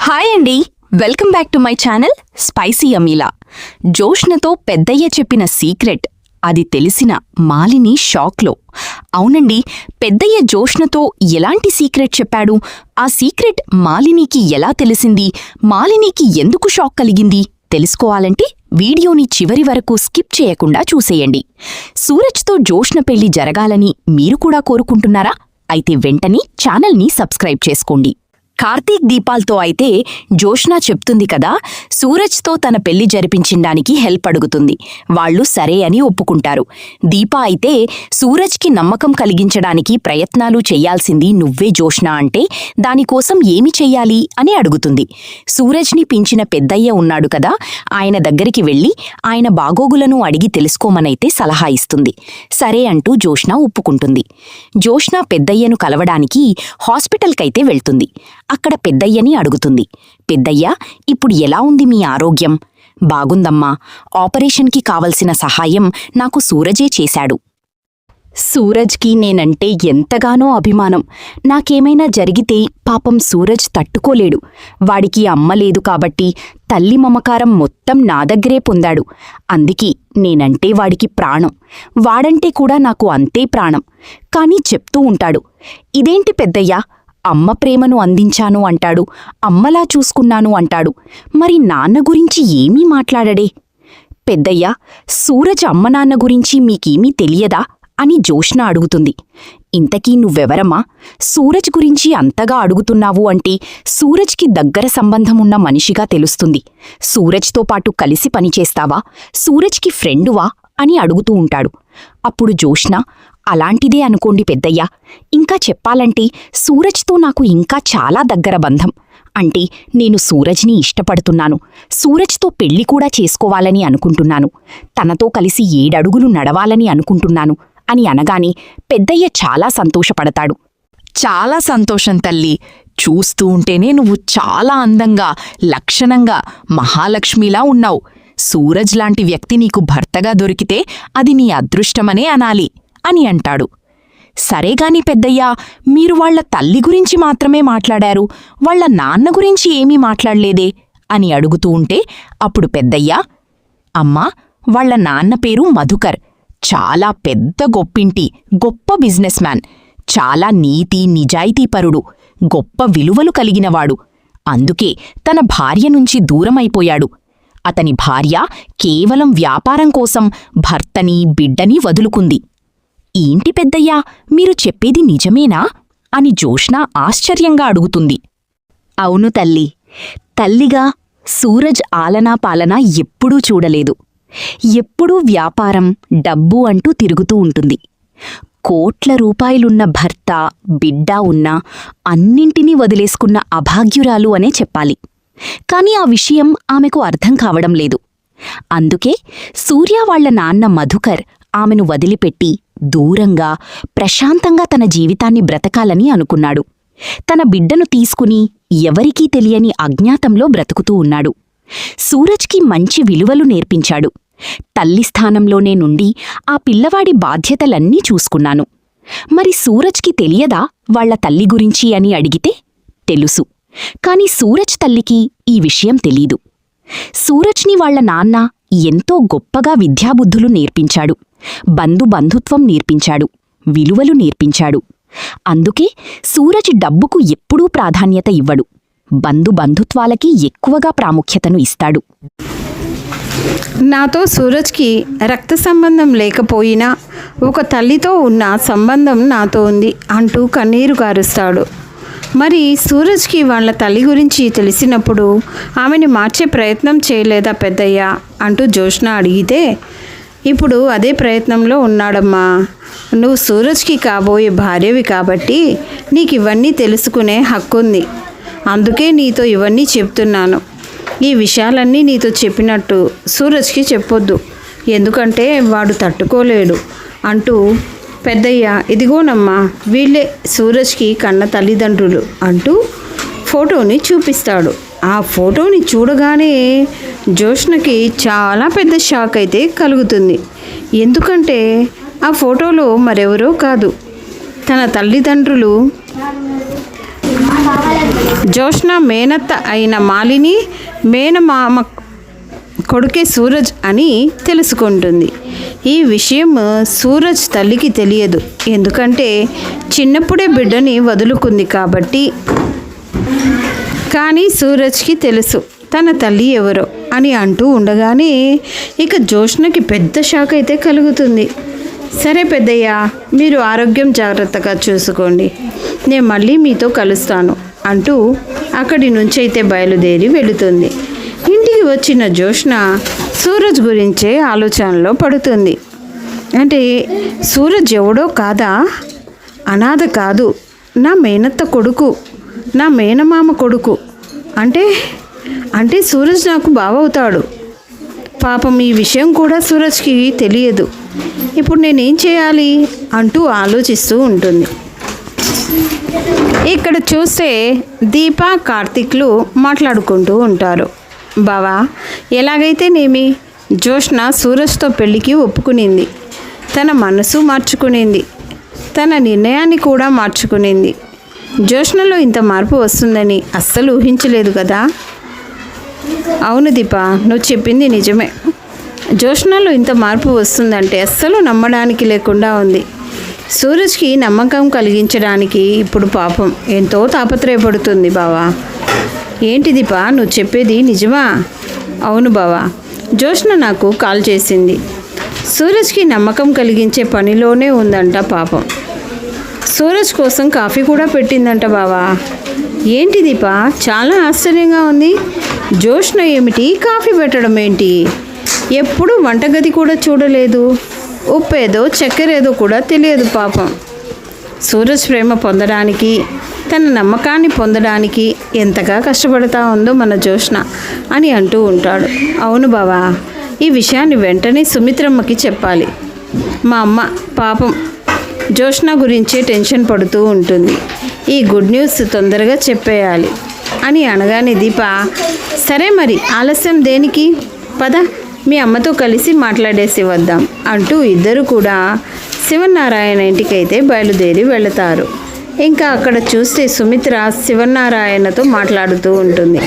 Hi అండి, welcome back to my channel spicy Ameela. జోష్నతో పెద్దయ్య చెప్పిన సీక్రెట్ అది తెలిసిన మాలిని షాక్లో. అవునండి, పెద్దయ్య జోష్నతో ఎలాంటి సీక్రెట్ చెప్పాడు, ఆ సీక్రెట్ మాలినికి ఎలా తెలిసింది, మాలినికి ఎందుకు షాక్ కలిగింది తెలుసుకోవాలంటే వీడియోని చివరి వరకు స్కిప్ చేయకుండా చూసేయండి. సూరజ్తో జోష్న పెళ్లి జరగాలని మీరు కూడా కోరుకుంటున్నారా? అయితే వెంటనే ఛానల్ని సబ్స్క్రైబ్ చేసుకోండి. కార్తీక్ దీపాల్తో అయితే జోష్నా చెప్తుంది కదా, సూరజ్తో తన పెళ్లి జరిపించడానికి హెల్ప్ అడుగుతుంది. వాళ్లు సరే అని ఒప్పుకుంటారు. దీపా అయితే సూరజ్కి నమ్మకం కలిగించడానికి ప్రయత్నాలు చెయ్యాల్సింది నువ్వే జోష్నా అంటే దానికోసం ఏమి చెయ్యాలి అని అడుగుతుంది. సూరజ్ని పించిన పెద్దయ్య ఉన్నాడు కదా, ఆయన దగ్గరికి వెళ్లి ఆయన బాగోగులను అడిగి తెలుసుకోమనైతే సలహా ఇస్తుంది. సరే అంటూ జోష్నా ఒప్పుకుంటుంది. జోష్నా పెద్దయ్యను కలవడానికి హాస్పిటల్కైతే వెళ్తుంది. అక్కడ పెద్దయ్యని అడుగుతుంది. పెద్దయ్య, ఇప్పుడు ఎలా ఉంది మీ ఆరోగ్యం? బాగుందమ్మా, ఆపరేషన్కి కావలసిన సహాయం నాకు సూరజే చేశాడు. సూరజ్కి నేనంటే ఎంతగానో అభిమానం. నాకేమైనా జరిగితే పాపం సూరజ్ తట్టుకోలేడు. వాడికి అమ్మ లేదు కాబట్టి తల్లి మమకారం మొత్తం నా దగ్గరే పొందాడు. అందుకే నేనంటే వాడికి ప్రాణం. వాడంటే కూడా నాకు అంతే ప్రాణం. కానీ చెప్తూ ఉంటాడు, ఇదేంటి పెద్దయ్యా, అమ్మ ప్రేమను అందించాను అంటాడు, అమ్మలా చూసుకున్నాను అంటాడు, మరి నాన్న గురించి ఏమీ మాట్లాడడే. పెద్దయ్యా, సూరజ్ అమ్మనాన్న గురించి మీకేమీ తెలియదా అని జోష్న అడుగుతుంది. ఇంతకీ నువ్వెవరమ్మా? సూరజ్ గురించి అంతగా అడుగుతున్నావు అంటే సూరజ్కి దగ్గర సంబంధమున్న మనిషిగా తెలుస్తుంది. సూరజ్తో పాటు కలిసి పనిచేస్తావా? సూరజ్కి ఫ్రెండువా అని అడుగుతూ ఉంటాడు. అప్పుడు జోష్న, అలాంటిదే అనుకోండి పెద్దయ్యా. ఇంకా చెప్పాలంటే సూరజ్తో నాకు ఇంకా చాలా దగ్గర బంధం. అంటే నేను సూరజ్ని ఇష్టపడుతున్నాను. సూరజ్తో పెళ్లి కూడా చేసుకోవాలని అనుకుంటున్నాను. తనతో కలిసి 7 అడుగులు నడవాలని అనుకుంటున్నాను అని అనగానే పెద్దయ్య చాలా సంతోషపడతాడు. చాలా సంతోషం తల్లి. చూస్తూ ఉంటేనే నువ్వు చాలా అందంగా, లక్షణంగా, మహాలక్ష్మిలా ఉన్నావు. సూరజ్ లాంటి వ్యక్తి నీకు భర్తగా దొరికితే అది నీ అదృష్టమనే అనాలి అని అంటాడు. సరేగాని పెద్దయ్యా, మీరు వాళ్ల తల్లి గురించి మాత్రమే మాట్లాడారు, వాళ్ల నాన్న గురించి ఏమీ మాట్లాడలేదే అని అడుగుతూ ఉంటే అప్పుడు పెద్దయ్యా, అమ్మా, వాళ్ల నాన్న పేరు మధుకర్. చాలా పెద్ద గొప్పింటి గొప్ప బిజినెస్ మ్యాన్. చాలా నీతి నిజాయితీపరుడు, గొప్ప విలువలు కలిగినవాడు. అందుకే తన భార్య నుంచి దూరమైపోయాడు. అతని భార్య కేవలం వ్యాపారం కోసం భర్తని బిడ్డని వదులుకుంది. ఏంటి పెద్దయ్యా, మీరు చెప్పేది నిజమేనా అని జోష్న ఆశ్చర్యంగా అడుగుతుంది. అవును తల్లి. తల్లిగా సూరజ్ ఆలనా పాలనా ఎప్పుడూ చూడలేదు. ఎప్పుడూ వ్యాపారం, డబ్బు అంటూ తిరుగుతూ ఉంటుంది. కోట్ల రూపాయలున్న భర్త, బిడ్డ ఉన్నా అన్నింటినీ వదిలేసుకున్న అభాగ్యురాలు అనే చెప్పాలి. కాని ఆ విషయం ఆమెకు అర్థం కావడం లేదు. అందుకే సూర్య వాళ్ల నాన్న మధుకర్ ఆమెను వదిలిపెట్టి దూరంగా ప్రశాంతంగా తన జీవితాన్ని బ్రతకాలని అనుకున్నాడు. తన బిడ్డను తీసుకుని ఎవరికీ తెలియని అజ్ఞాతంలో బ్రతుకుతూ ఉన్నాడు. సూరజ్కి మంచి విలువలు నేర్పించాడు. తల్లి స్థానంలోనే నుండి ఆ పిల్లవాడి బాధ్యతలన్నీ చూసుకున్నాను. మరి సూరజ్కి తెలియదా వాళ్ల తల్లి గురించి అని అడిగితే తెలుసు. కాని సూరజ్ తల్లికి ఈ విషయం తెలీదు. సూరజ్ని వాళ్ల నాన్న ఎంతో గొప్పగా విద్యాబుద్ధులు నేర్పించాడు. బంధుత్వం నేర్పించాడు. విలువలు నేర్పించాడు. అందుకే సూరజ్ డబ్బుకు ఎప్పుడూ ప్రాధాన్యత ఇవ్వడు. బంధుత్వాలకి ఎక్కువగా ప్రాముఖ్యతను ఇస్తాడు. నాతో సూరజ్కి రక్త సంబంధం లేకపోయినా ఒక తల్లితో ఉన్న సంబంధం నాతో ఉంది అంటూ కన్నీరు కారుస్తాడు. మరి సూరజ్కి వాళ్ళ తల్లి గురించి తెలిసినప్పుడు ఆమెని మార్చే ప్రయత్నం చేయలేదా పెద్దయ్య అంటూ జోష్న అడిగితే, ఇప్పుడు అదే ప్రయత్నంలో ఉన్నాడమ్మా. నువ్వు సూరజ్కి కాబోయే భార్యవి కాబట్టి నీకు ఇవన్నీ తెలుసుకునే హక్కుంది. అందుకే నీతో ఇవన్నీ చెప్తున్నాను. ఈ విషయాలన్నీ నీతో చెప్పినట్టు సూరజ్కి చెప్పొద్దు, ఎందుకంటే వాడు తట్టుకోలేడు అంటూ, పెద్దయ్య, ఇదిగోనమ్మా, వీళ్ళే సూరజ్కి కన్న తల్లిదండ్రులు అంటూ ఫోటోని చూపిస్తాడు. ఆ ఫోటోని చూడగానే జోష్నకి చాలా పెద్ద షాక్ అయితే కలుగుతుంది. ఎందుకంటే ఆ ఫోటోలో మరెవరో కాదు, తన తల్లిదండ్రులు జోష్న మేనత్త అయిన మాలిని మేనమామ కొడుకే సూరజ్ అని తెలుసుకుంటుంది. ఈ విషయం సూరజ్ తల్లికి తెలియదు, ఎందుకంటే చిన్నప్పుడే బిడ్డని వదులుకుంది కాబట్టి. కానీ సూరజ్కి తెలుసు తన తల్లి ఎవరో అని అంటూ ఉండగానే ఇక జోష్నకి పెద్ద షాక్ అయితే కలుగుతుంది. సరే పెద్దయ్య, మీరు ఆరోగ్యం జాగ్రత్తగా చూసుకోండి, నేను మళ్ళీ మీతో కలుస్తాను అంటూ అక్కడి నుంచి అయితే బయలుదేరి వెళుతుంది. ఇంటికి వచ్చిన జోష్న సూరజ్ గురించే ఆలోచనలో పడుతుంది. అంటే సూరజ్ ఎవడో కాదా, అనాథ కాదు, నా మేనత్త కొడుకు, నా మేనమామ కొడుకు. అంటే సూరజ్ నాకు బావవుతాడు. పాపం ఈ విషయం కూడా సూరజ్కి తెలియదు. ఇప్పుడు నేనేం చేయాలి అంటూ ఆలోచిస్తూ ఉంటుంది. ఇక్కడ చూస్తే దీప కార్తీక్లు మాట్లాడుకుంటూ ఉంటారు. బావా, ఎలాగైతేనేమి జోష్న సూరజ్తో పెళ్ళికి ఒప్పుకునింది, తన మనసు మార్చుకునింది, తన నిర్ణయాన్ని కూడా మార్చుకునింది. జోష్నలో ఇంత మార్పు వస్తుందని అస్సలు ఊహించలేదు కదా. అవును దీప, నువ్వు చెప్పింది నిజమే. జోష్నలో ఇంత మార్పు వస్తుందంటే అస్సలు నమ్మడానికి లేకుండా ఉంది. సూరజ్కి నమ్మకం కలిగించడానికి ఇప్పుడు పాపం ఎంతో తాపత్రయపడుతుంది బావా. ఏంటి దీప, నువ్వు చెప్పేది నిజమా? అవును బావా, జోష్న నాకు కాల్ చేసింది. సూరజ్కి నమ్మకం కలిగించే పనిలోనే ఉందంట పాపం. సూరజ్ కోసం కాఫీ కూడా పెట్టిందంట బావా. ఏంటి దీప, చాలా ఆశ్చర్యంగా ఉంది. జోష్న ఏమిటి, కాఫీ పెట్టడం ఏంటి? ఎప్పుడు వంటగది కూడా చూడలేదు, ఉప్పేదో చక్కెరేదో కూడా తెలియదు పాపం. సూరజ్ ప్రేమ పొందడానికి, తన నమ్మకాన్ని పొందడానికి ఎంతగా కష్టపడతా ఉందో మన జోష్న అని అంటూ ఉంటాడు. అవును బావా, ఈ విషయాన్ని వెంటనే సుమిత్రమ్మకి చెప్పాలి. మా అమ్మ పాపం జోష్న గురించే టెన్షన్ పడుతూ ఉంటుంది. ఈ గుడ్ న్యూస్ తొందరగా చెప్పేయాలి అని అనగానే దీప, సరే మరి ఆలస్యం దేనికి, పద మీ అమ్మతో కలిసి మాట్లాడేసి వద్దాం అంటూ ఇద్దరు కూడా శివనారాయణ ఇంటికైతే బయలుదేరి వెళతారు. ఇంకా అక్కడ చూస్తే సుమిత్ర శివనారాయణతో మాట్లాడుతూ ఉంటుంది.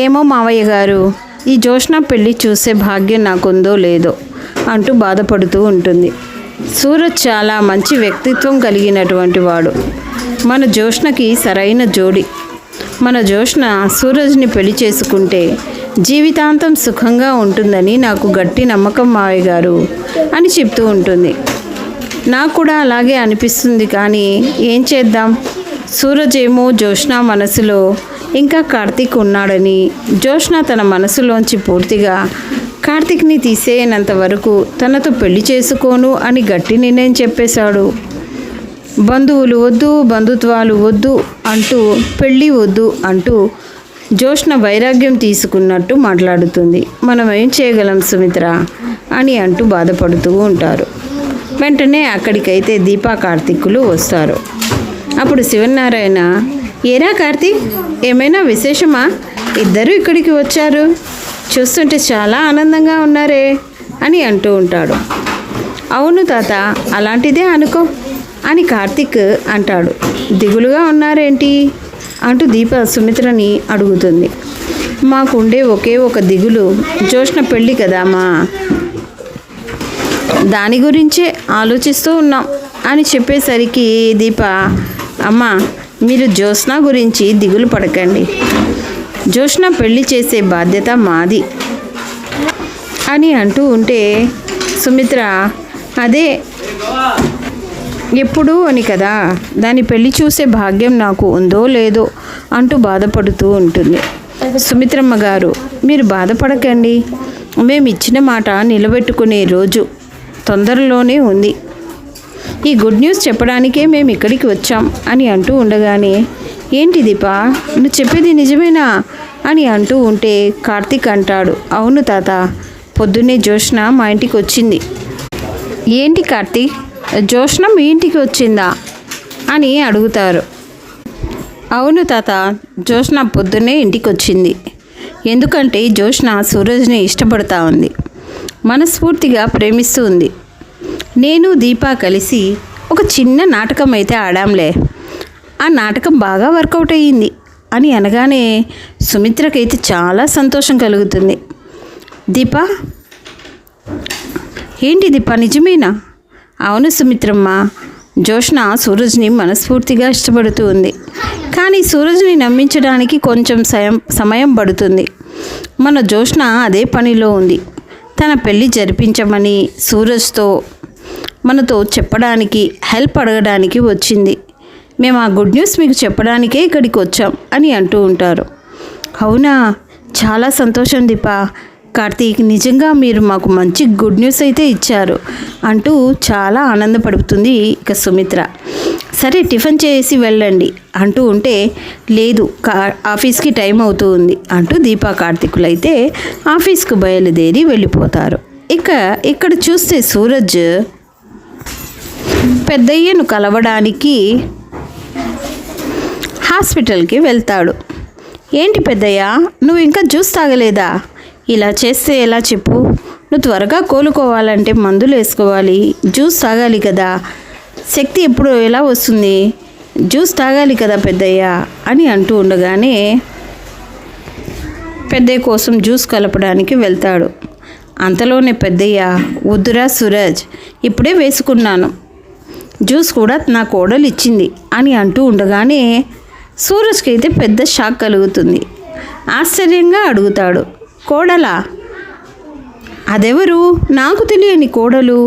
ఏమో మావయ్య గారు, ఈ జోష్న పెళ్ళి చూసే భాగ్యం నాకుందో లేదో అంటూ బాధపడుతూ ఉంటుంది. సూరజ్ చాలా మంచి వ్యక్తిత్వం కలిగినటువంటి వాడు, మన జోష్నకి సరైన జోడి. మన జోష్న సూరజ్ని పెళ్లి చేసుకుంటే జీవితాంతం సుఖంగా ఉంటుందని నాకు గట్టి నమ్మకం మావయ్య గారు అని చెప్తూ ఉంటుంది. నాకు కూడా అలాగే అనిపిస్తుంది, కానీ ఏం చేద్దాం, సూరజ్ ఏమో జోష్న మనసులో ఇంకా కార్తీక్ ఉన్నాడని, జోష్న తన మనసులోంచి పూర్తిగా కార్తీక్ని తీసేయనంత వరకు తనతో పెళ్లి చేసుకోను అని గట్టి నిర్ణయం చెప్పేశాడు. బంధువులు వద్దు, బంధుత్వాలు వద్దు అంటూ, పెళ్ళి వద్దు అంటూ జోష్న వైరాగ్యం తీసుకున్నట్టు మాట్లాడుతుంది. మనం ఏం చేయగలం సుమిత్ర అని అంటూ బాధపడుతూ ఉంటారు. వెంటనే అక్కడికైతే దీపా కార్తీకులు వస్తారు. అప్పుడు శివనారాయణ, ఏరా కార్తీక్, ఏమైనా విశేషమా? ఇద్దరు ఇక్కడికి వచ్చారు, చూస్తుంటే చాలా ఆనందంగా ఉన్నారే అని అంటూ ఉంటాడు. అవును తాత, అలాంటిదే అనుకో అని కార్తీక్ అంటాడు. దిగులుగా ఉన్నారేంటి అంటూ దీప సుమిత్రని అడుగుతుంది. మాకుండే ఒకే ఒక దిగులు జోష్న పెళ్ళి కదామా, దాని గురించే ఆలోచిస్తూ ఉన్నాం అని చెప్పేసరికి దీప, అమ్మ మీరు జోష్న గురించి దిగులు పడకండి, జోష్న పెళ్లి చేసే బాధ్యత మాది అని అంటూ ఉంటే సుమిత్ర, అదే ఎప్పుడు అని కదా, దాని పెళ్లి చూసే భాగ్యం నాకు ఉందో లేదో అంటూ బాధపడుతూ ఉంటుంది. సుమిత్రమ్మ గారు, మీరు బాధపడకండి, మేము ఇచ్చిన మాట నిలబెట్టుకునే రోజు తొందరలోనే ఉంది. ఈ గుడ్ న్యూస్ చెప్పడానికే మేము ఇక్కడికి వచ్చాం అని అంటూ ఉండగానే, ఏంటి దీపా, నువ్వు చెప్పేది నిజమేనా అని అంటూ ఉంటే కార్తీక్ అంటాడు. అవును తాత, పొద్దున్నే జోష్న మా ఇంటికి వచ్చింది. ఏంటి కార్తీక్, జోష్న మీ ఇంటికి వచ్చిందా అని అడుగుతారు. అవును తాత, జోష్న పొద్దున్నే ఇంటికి వచ్చింది. ఎందుకంటే జోష్న సూరజ్ని ఇష్టపడతా ఉంది, మనస్ఫూర్తిగా ప్రేమిస్తూ ఉంది. నేను దీపా కలిసి ఒక చిన్న నాటకం అయితే ఆడాంలే, ఆ నాటకం బాగా వర్కౌట్ అయ్యింది అని అనగానే సుమిత్రకైతే చాలా సంతోషం కలుగుతుంది. దీప, ఏంటి దీప, నిజమేనా? అవును సుమిత్రమ్మ, జోష్న సూరజ్ని మనస్ఫూర్తిగా ఇష్టపడుతూ ఉంది. కానీ సూరజ్ని నమ్మించడానికి కొంచెం సమయం పడుతుంది. మన జోష్న అదే పనిలో ఉంది. తన పెళ్ళి జరిపించమని సూరజ్తో మనతో చెప్పడానికి, హెల్ప్ అడగడానికి వచ్చింది. మేము ఆ గుడ్ న్యూస్ మీకు చెప్పడానికే ఇక్కడికి వచ్చాం అని అంటూ ఉంటారు. అవునా, చాలా సంతోషం దీప. కార్తీక్, నిజంగా మీరు మాకు మంచి గుడ్ న్యూస్ అయితే ఇచ్చారు అంటూ చాలా ఆనందపడుతుంది ఇక సుమిత్ర. సరే, టిఫిన్ చేసి వెళ్ళండి అంటూ ఉంటే, లేదు ఆఫీస్కి టైం అవుతూ ఉంది అంటూ దీపా కార్తీకులు అయితే ఆఫీస్కు బయలుదేరి వెళ్ళిపోతారు. ఇక్కడ చూస్తే సూరజ్ పెద్దయ్యను కలవడానికి హాస్పిటల్కి వెళ్తాడు. ఏంటి పెద్దయ్య, నువ్వు ఇంకా జ్యూస్ తాగలేదా? ఇలా చేస్తే ఎలా చెప్పు? నువ్వు త్వరగా కోలుకోవాలంటే మందులు వేసుకోవాలి, జ్యూస్ తాగాలి కదా. శక్తి ఎప్పుడు ఎలా వస్తుంది? జ్యూస్ తాగాలి కదా పెద్దయ్య అని అంటూ ఉండగానే పెద్దయ్య కోసం జ్యూస్ కలపడానికి వెళ్తాడు. అంతలోనే పెద్దయ్య, వద్దురా సూరజ్, ఇప్పుడే వేసుకున్నాను, జ్యూస్ కూడా నా కోడలు ఇచ్చింది అని అంటూ ఉండగానే సూరజ్కి అయితే పెద్ద షాక్ కలుగుతుంది. ఆశ్చర్యంగా అడుగుతాడు, కోడలా? అదెవరు? నాకు తెలియని కోడలు?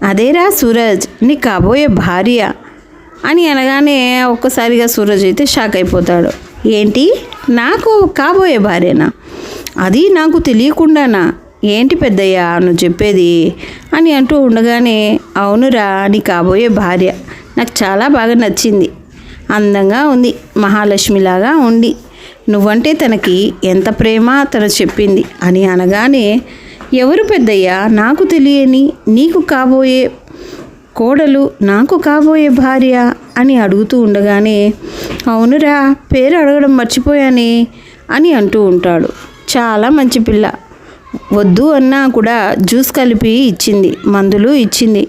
అదేరా సూరజ్, నీ కాబోయే భార్య అని అనగానే ఒక్కసారిగా సూరజ్ అయితే షాక్ అయిపోతాడు. ఏంటి, నాకు కాబోయే భార్యనా? అది నాకు తెలియకుండానా? ఏంటి పెద్దయ్య నువ్వు చెప్పేది అని అంటూ ఉండగానే, అవునురా, నీ కాబోయే భార్య నాకు చాలా బాగా నచ్చింది. అందంగా ఉంది, మహాలక్ష్మిలాగా ఉండి, నువ్వంటే తనకి ఎంత ప్రేమ తను చెప్పింది అని అనగానే, ఎవరు పెద్దయ్య నాకు తెలియని నీకు కాబోయే కోడలు, నాకు కాబోయే భార్య అని అడుగుతూ ఉండగానే, అవునురా, పేరు అడగడం మర్చిపోయానే అని అంటూ ఉంటాడు. చాలా మంచి పిల్ల, వద్దు అన్నా కూడా జ్యూస్ కలిపి ఇచ్చింది, మందులు ఇచ్చింది,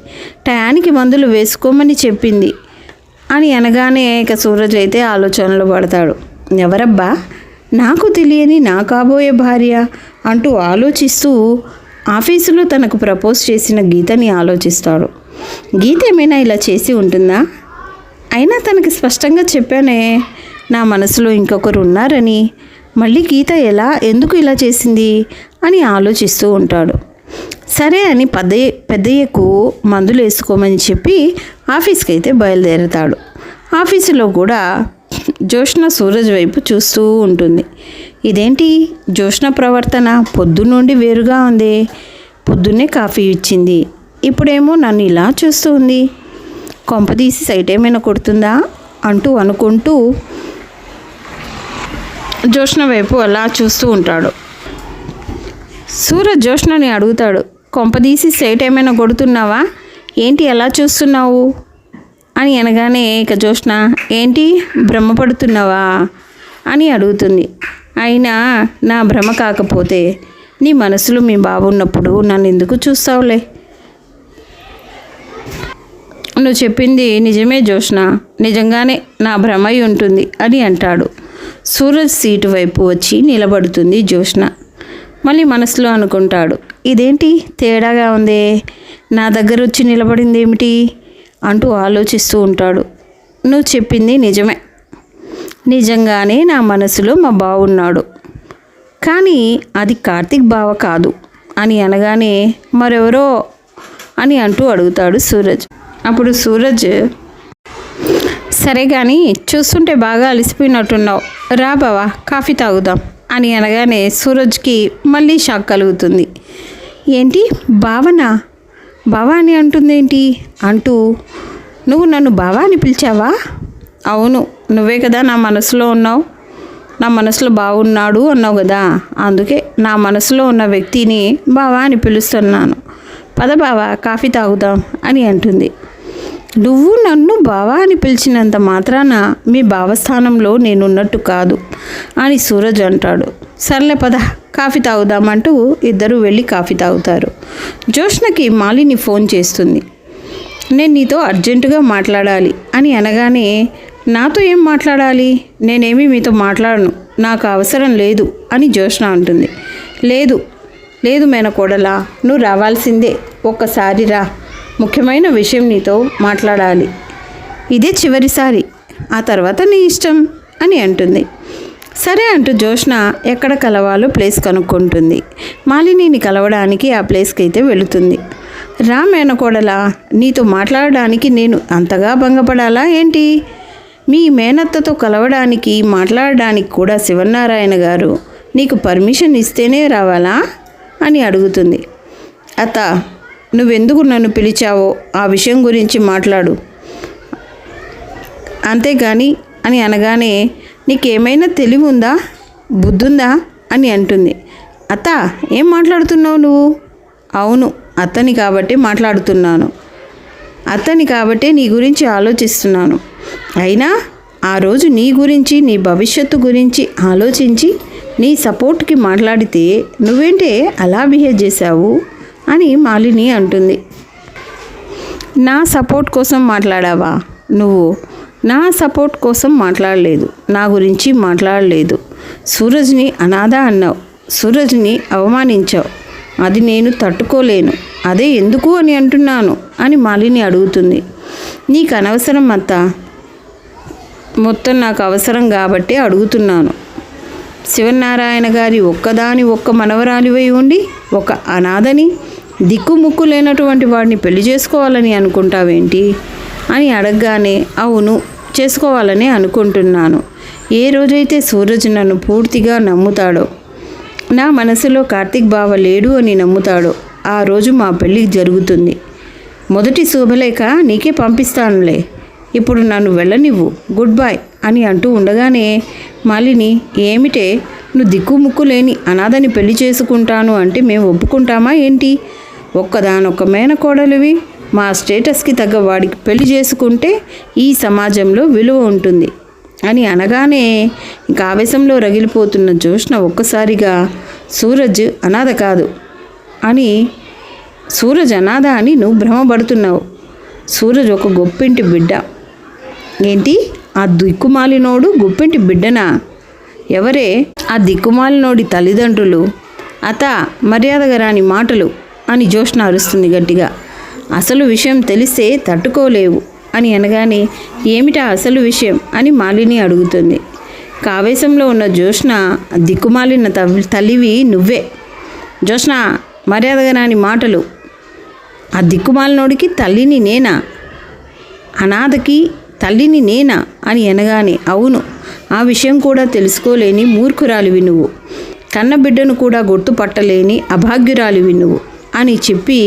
టయానికి మందులు వేసుకోమని చెప్పింది అని అనగానే ఇక సూరజ్ అయితే ఆలోచనలో పడతాడు. ఎవరబ్బా నాకు తెలియని నా కాబోయే భార్య అంటూ ఆలోచిస్తూ ఆఫీసులో తనకు ప్రపోజ్ చేసిన గీతని ఆలోచిస్తాడు. గీత ఏమైనా ఇలా చేసి ఉంటుందా? అయినా తనకి స్పష్టంగా చెప్పానే నా మనసులో ఇంకొకరు ఉన్నారని. మళ్ళీ గీత ఎందుకు ఇలా చేసింది అని ఆలోచిస్తూ ఉంటాడు. సరే అని పెద్దయ్యకు మందులు వేసుకోమని చెప్పి ఆఫీస్కి అయితే బయలుదేరుతాడు. ఆఫీసులో కూడా జోష్న సూరజ్ వైపు చూస్తూ ఉంటుంది. ఇదేంటి జోష్న ప్రవర్తన పొద్దున్నుండి వేరుగా ఉంది? పొద్దున్నే కాఫీ ఇచ్చింది, ఇప్పుడేమో నన్ను ఇలా చూస్తూ ఉంది. కొంపదీసి సైట్ ఏమైనా కొడుతుందా అంటూ అనుకుంటూ జోష్న వైపు అలా చూస్తూ ఉంటాడు. సూరజ్ జోష్నని అడుగుతాడు, కొంపదీసి సైట్ ఏమైనా కొడుతున్నావా? ఏంటి ఎలా చూస్తున్నావు అని అనగానే ఇక జోష్న, ఏంటి భ్రమపడుతున్నావా అని అడుగుతుంది. అయినా నా భ్రమ కాకపోతే నీ మనసులో మీ బాబున్నప్పుడు నన్ను ఎందుకు చూస్తావులే? నువ్వు చెప్పింది నిజమే జోష్న, నిజంగానే నా భ్రమ అయి ఉంటుంది అని అంటాడు. సూరజ్ సీటు వైపు వచ్చి నిలబడుతుంది జోష్న. మళ్ళీ మనసులో అనుకుంటాడు, ఇదేంటి తేడాగా ఉందే, నా దగ్గర వచ్చి నిలబడింది ఏమిటి అంటూ ఆలోచిస్తూ ఉంటాడు. నువ్వు చెప్పింది నిజమే, నిజంగానే నా మనసులో మా బావున్నాడు, కానీ అది కార్తీక్ బావ కాదు అని అనగానే, మరెవరో అని అంటూ అడుగుతాడు సూరజ్. అప్పుడు సూరజ్, సరే కానీ చూస్తుంటే బాగా అలసిపోయినట్టున్నావు, రా బావా కాఫీ తాగుదాం అని అనగానే సూరజ్కి మళ్ళీ షాక్ కలుగుతుంది. ఏంటి బావనా? బావా అని అంటుందేంటి అంటూ, నువ్వు నన్ను బావా అని పిలిచావా? అవును, నువ్వే కదా నా మనసులో ఉన్నావు, నా మనసులో బావున్నాడు అన్నావు కదా, అందుకే నా మనసులో ఉన్న వ్యక్తిని బావా అని పిలుస్తున్నాను. పద బావా కాఫీ తాగుదాం అని అంటుంది. నువ్వు నన్ను బావా అని పిలిచినంత మాత్రాన మీ బావస్థానంలో నేనున్నట్టు కాదు అని సూరజ్ అంటాడు. సర్లే పద కాఫీ తాగుదామంటూ ఇద్దరు వెళ్ళి కాఫీ తాగుతారు. జోష్నకి మాలిని ఫోన్ చేస్తుంది. నేను నీతో అర్జెంటుగా మాట్లాడాలి అని అనగానే, నాతో ఏం మాట్లాడాలి? నేనేమీ మీతో మాట్లాడను, నాకు అవసరం లేదు అని జోష్న అంటుంది. లేదు లేదు మేనకోడలా, నువ్వు రావాల్సిందే, ఒక్కసారి రా, ముఖ్యమైన విషయం నీతో మాట్లాడాలి, ఇదే చివరిసారి, ఆ తర్వాత నీ ఇష్టం అని అంటుంది. సరే అంటూ జోష్న ఎక్కడ కలవాలో ప్లేస్ కనుక్కుంటుంది. మాలినిని కలవడానికి ఆ ప్లేస్కి అయితే వెళుతుంది. రా మేనకోడలా, నీతో మాట్లాడడానికి నేను అంతగా భంగపడాలా ఏంటి? మీ మేనత్తతో కలవడానికి మాట్లాడడానికి కూడా శివనారాయణ గారు నీకు పర్మిషన్ ఇస్తేనే రావాలా అని అడుగుతుంది. అత్త, నువ్వెందుకు నన్ను పిలిచావో ఆ విషయం గురించి మాట్లాడు, అంతేగాని అని అనగానే నీకేమైనా తెలివి ఉందా, బుద్ధుందా అని అంటుంది. అత్త, ఏం మాట్లాడుతున్నావు నువ్వు? అవును, అత్తని కాబట్టి మాట్లాడుతున్నాను, అత్తని కాబట్టే నీ గురించి ఆలోచిస్తున్నాను. అయినా ఆ రోజు నీ గురించి, నీ భవిష్యత్తు గురించి ఆలోచించి నీ సపోర్ట్కి మాట్లాడితే నువ్వేంటే అలా బిహేవ్ చేశావు అని మాలిని అంటుంది. నా సపోర్ట్ కోసం మాట్లాడావా? నువ్వు నా సపోర్ట్ కోసం మాట్లాడలేదు, నా గురించి మాట్లాడలేదు. సూరజ్ని అనాథ అన్నావు, సూరజ్ని అవమానించావు, అది నేను తట్టుకోలేను, అదే ఎందుకు అని అంటున్నాను అని మాలిని అడుగుతుంది. నీకు అనవసరం అత్త, మొత్తం నాకు అవసరం కాబట్టి అడుగుతున్నాను. శివనారాయణ గారి ఒక్క మనవరాలివై ఉండి ఒక అనాథని, దిక్కుముక్కు లేనటువంటి వాడిని పెళ్లి చేసుకోవాలని అనుకుంటావేంటి అని అడగగానే అవును, చేసుకోవాలని అనుకుంటున్నాను. ఏ రోజైతే సూరజ్ నన్ను పూర్తిగా నమ్ముతాడో, నా మనసులో కార్తీక్ బావ లేడు అని నమ్ముతాడో ఆ రోజు మా పెళ్ళి జరుగుతుంది. మొదటి శుభలేఖ నీకే పంపిస్తానులే, ఇప్పుడు నన్ను వెళ్ళనివ్వు, గుడ్ బై అని అంటూ ఉండగానే మాలిని, ఏమిటే నువ్వు దిక్కుముక్కు లేని అనాథని పెళ్లి చేసుకుంటాను అంటే మేము ఒప్పుకుంటామా ఏంటి? ఒక్కదానొక్క మేనకోడలివి, మా స్టేటస్కి తగ్గ వాడికి పెళ్లి చేసుకుంటే ఈ సమాజంలో విలువ ఉంటుంది అని అనగానే ఇంకా ఆవేశంలో రగిలిపోతున్న జోష్న ఒక్కసారిగా సూరజ్ అనాథ కాదు అని, సూరజ్ అనాథ అని నువ్వు భ్రమపడుతున్నావు. సూరజ్ ఒక గొప్పింటి బిడ్డ. ఏంటి? ఆ దిక్కుమాలినోడు గొప్పింటి బిడ్డనా? ఎవరే ఆ దిక్కుమాలినోడి తల్లిదండ్రులు? అత మర్యాదగా రాని మాటలు అని జోష్న అరుస్తుంది గట్టిగా. అసలు విషయం తెలిస్తే తట్టుకోలేవు అని అనగానే ఏమిటా అసలు విషయం అని మాలిని అడుగుతుంది. ఆవేశంలో ఉన్న జోష్న, దిక్కుమాలిన తల్లివి నువ్వే. జోష్న, మర్యాదగా రాని మాటలు. ఆ దిక్కుమాలినోడికి తల్లిని నేనా? అనాథకి తల్లిని నేనా అని అనగానే అవును, ఆ విషయం కూడా తెలుసుకోలేని మూర్ఖురాలివి నువ్వు, కన్నబిడ్డను కూడా గుర్తుపట్టలేని అభాగ్యురాలివి నువ్వు అని చెప్పి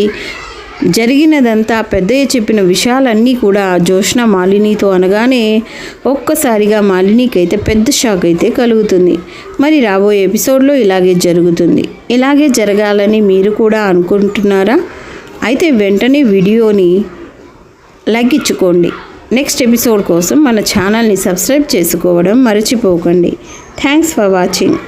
జరిగినదంతా పెద్దయ్య చెప్పిన విషయాలన్నీ కూడా జోష్న మాలినితో అనగానే ఒక్కసారిగా మాలినికైతే పెద్ద షాక్ అయితే కలుగుతుంది. మరి రాబోయే ఎపిసోడ్లో ఇలాగే జరుగుతుంది. ఇలాగే జరగాలని మీరు కూడా అనుకుంటున్నారా? అయితే వెంటనే వీడియోని లైక్ ఇచ్చుకోండి. నెక్స్ట్ ఎపిసోడ్ కోసం మన ఛానల్ని సబ్స్క్రైబ్ చేసుకోవడం మర్చిపోకండి. Thanks for watching.